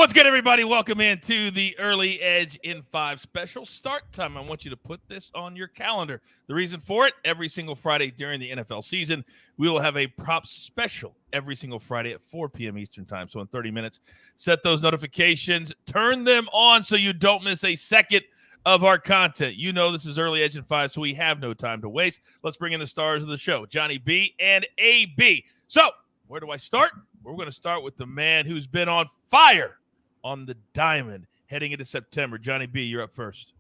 What's good, everybody? Welcome into the Early Edge in 5 special start time. I want you to put this on your calendar. The reason for it, every single Friday during the NFL season, we will have a props special every single Friday at 4 p.m. Eastern time. So in 30 minutes, set those notifications, turn them on so you don't miss a second of our content. You know this is Early Edge in 5, so we have no time to waste. Let's bring in the stars of the show, Johnny B and AB. So where do I start? We're going to start with the man who's been on fire on the diamond heading into September. Johnny B, you're up first.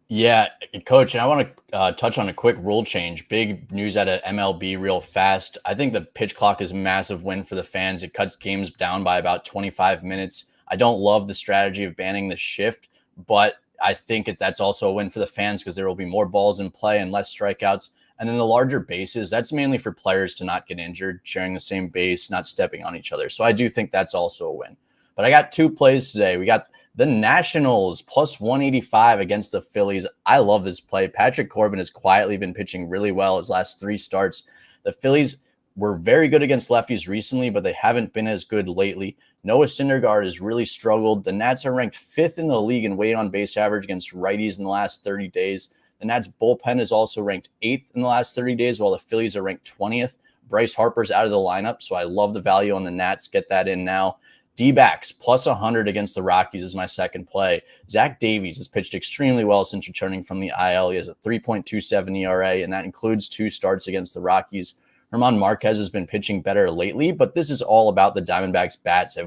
Yeah, Coach, I want to touch on a quick rule change. Big news out of MLB real fast. I think the pitch clock is a massive win for the fans. It cuts games down by about 25 minutes. I don't love the strategy of banning the shift, but I think that's also a win for the fans because there will be more balls in play and less strikeouts. And then the larger bases, that's mainly for players to not get injured, sharing the same base, not stepping on each other. So I do think that's also a win. But I got two plays today. We got the Nationals plus 185 against the Phillies. I love this play. Patrick Corbin has quietly been pitching really well his last 3 starts. The Phillies were very good against lefties recently, but they haven't been as good lately. Noah Syndergaard has really struggled. The Nats are ranked 5th in the league in weighted on base average against righties in the last 30 days. The Nats bullpen is also ranked 8th in the last 30 days, while the Phillies are ranked 20th. Bryce Harper's out of the lineup, so I love the value on the Nats. Get that in now. D-backs plus 100 against the Rockies is my second play. Zach Davies has pitched extremely well since returning from the IL. He has a 3.27 ERA, and that includes 2 starts against the Rockies. German Marquez has been pitching better lately, but this is all about the Diamondbacks' bats.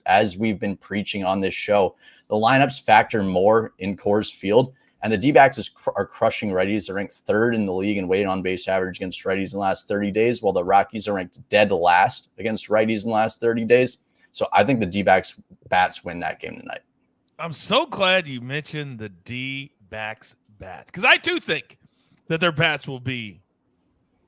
As we've been preaching on this show, the lineups factor more in Coors Field, and the D-backs are crushing righties. They're ranked 3rd in the league in weighted on base average against righties in the last 30 days, while the Rockies are ranked dead last against righties in the last 30 days. So I think the D-backs bats win that game tonight. I'm so glad you mentioned the D-backs bats, because I too think that their bats will be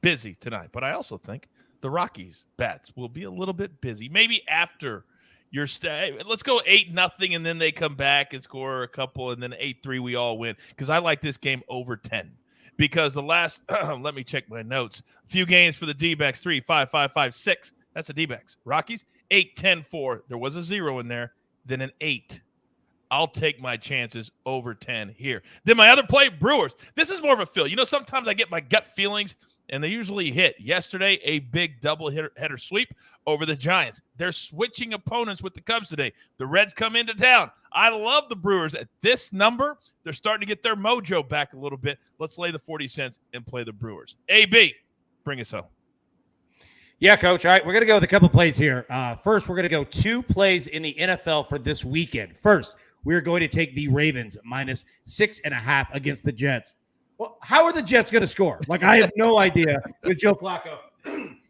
busy tonight. But I also think the Rockies bats will be a little bit busy. Maybe after your stay, let's go 8-0, and then they come back and score a couple, and then 8-3 we all win. Because I like this game over 10. Because the last, let me check my notes. A few games for the D-backs, 3, 5, 5, 5, 6. That's the D-backs. Rockies, 8, 10, 4. There was a 0 in there, then an 8. I'll take my chances over 10 here. Then my other play, Brewers. This is more of a feel. You know, sometimes I get my gut feelings, and they usually hit. Yesterday, a big double-header sweep over the Giants. They're switching opponents with the Cubs today. The Reds come into town. I love the Brewers. At this number, they're starting to get their mojo back a little bit. Let's lay the 40 cents and play the Brewers. AB, bring us home. Yeah, Coach. All right, we're going to go with a couple plays here. First, we're going to go 2 plays in the NFL for this weekend. First, we're going to take the Ravens minus 6.5 against the Jets. Well, how are the Jets going to score? Like, I have no idea with Joe Flacco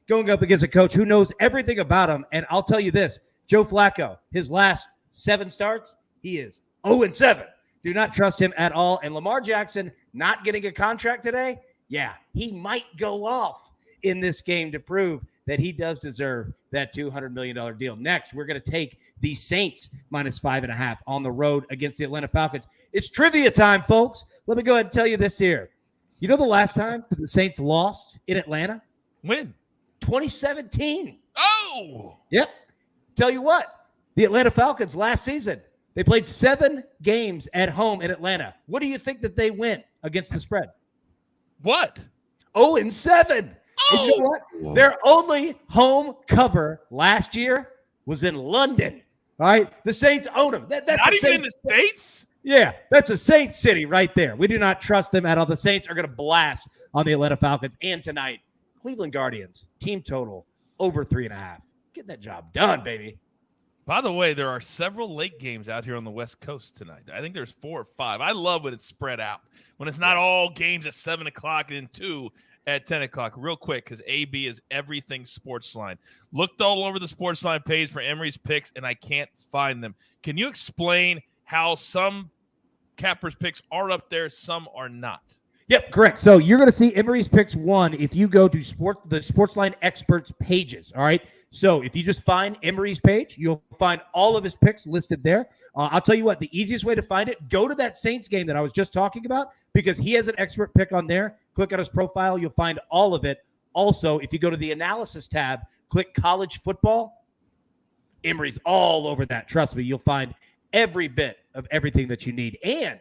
going up against a coach who knows everything about him. And I'll tell you this, Joe Flacco, his last 7 starts, he is 0-7. Do not trust him at all. And Lamar Jackson not getting a contract today, yeah, he might go off in this game to prove that he does deserve that $200 million deal. Next, we're going to take the Saints minus 5.5 on the road against the Atlanta Falcons. It's trivia time, folks. Let me go ahead and tell you this here. You know the last time the Saints lost in Atlanta? When? 2017. Oh! Yep. Tell you what, the Atlanta Falcons last season, they played 7 games at home in Atlanta. What do you think that they went against the spread? What? 0-7. And you know what? Their only home cover last year was in London. All right? The Saints own them. That's not even in the States? Yeah, that's a Saints city right there. We do not trust them at all. The Saints are going to blast on the Atlanta Falcons. And tonight, Cleveland Guardians, team total over 3.5. Get that job done, baby. By the way, there are several late games out here on the West Coast tonight. I think there's 4 or 5. I love when it's spread out, when it's not all games at 7 o'clock and then 2 at 10 o'clock. Real quick, because AB is everything SportsLine. Looked all over the SportsLine page for Emery's picks, and I can't find them. Can you explain how some cappers picks are up there, some are not? Yep, correct. So you're going to see Emery's picks 1 if you go to the SportsLine experts pages, all right? So if you just find Emery's page, you'll find all of his picks listed there. I'll tell you what, the easiest way to find it, go to that Saints game that I was just talking about because he has an expert pick on there. Click on his profile. You'll find all of it. Also, if you go to the analysis tab, click college football. Emory's all over that. Trust me, you'll find every bit of everything that you need. And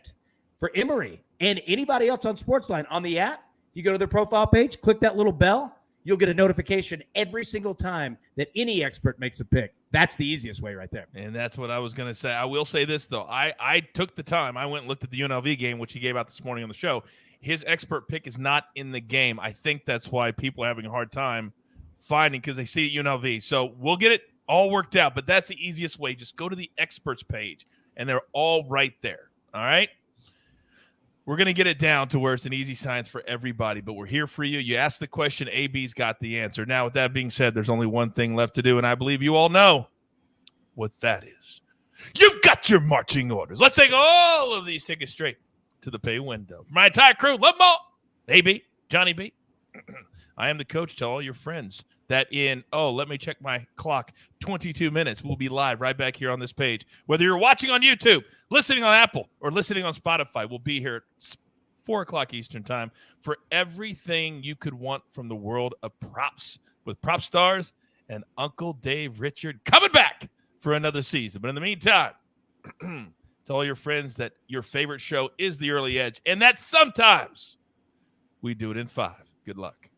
for Emory and anybody else on SportsLine on the app, you go to their profile page, click that little bell, you'll get a notification every single time that any expert makes a pick. That's the easiest way right there. And that's what I was going to say. I will say this, though. I took the time. I went and looked at the UNLV game, which he gave out this morning on the show. His expert pick is not in the game. I think that's why people are having a hard time finding, because they see it UNLV. So we'll get it all worked out, but that's the easiest way. Just go to the experts page, and they're all right there. All right? We're going to get it down to where it's an easy science for everybody, but we're here for you. You asked the question, AB's got the answer. Now, with that being said, there's only one thing left to do, and I believe you all know what that is. You've got your marching orders. Let's take all of these tickets straight to the pay window. For my entire crew, love them all. AB, Johnny B. I am the coach. Tell all your friends that in, let me check my clock, 22 minutes, we'll be live right back here on this page. Whether you're watching on YouTube, listening on Apple, or listening on Spotify, we'll be here at 4 o'clock Eastern time for everything you could want from the world of props with Prop Stars and Uncle Dave Richard coming back for another season. But in the meantime, tell all your friends that your favorite show is The Early Edge, and that sometimes we do it in 5. Good luck.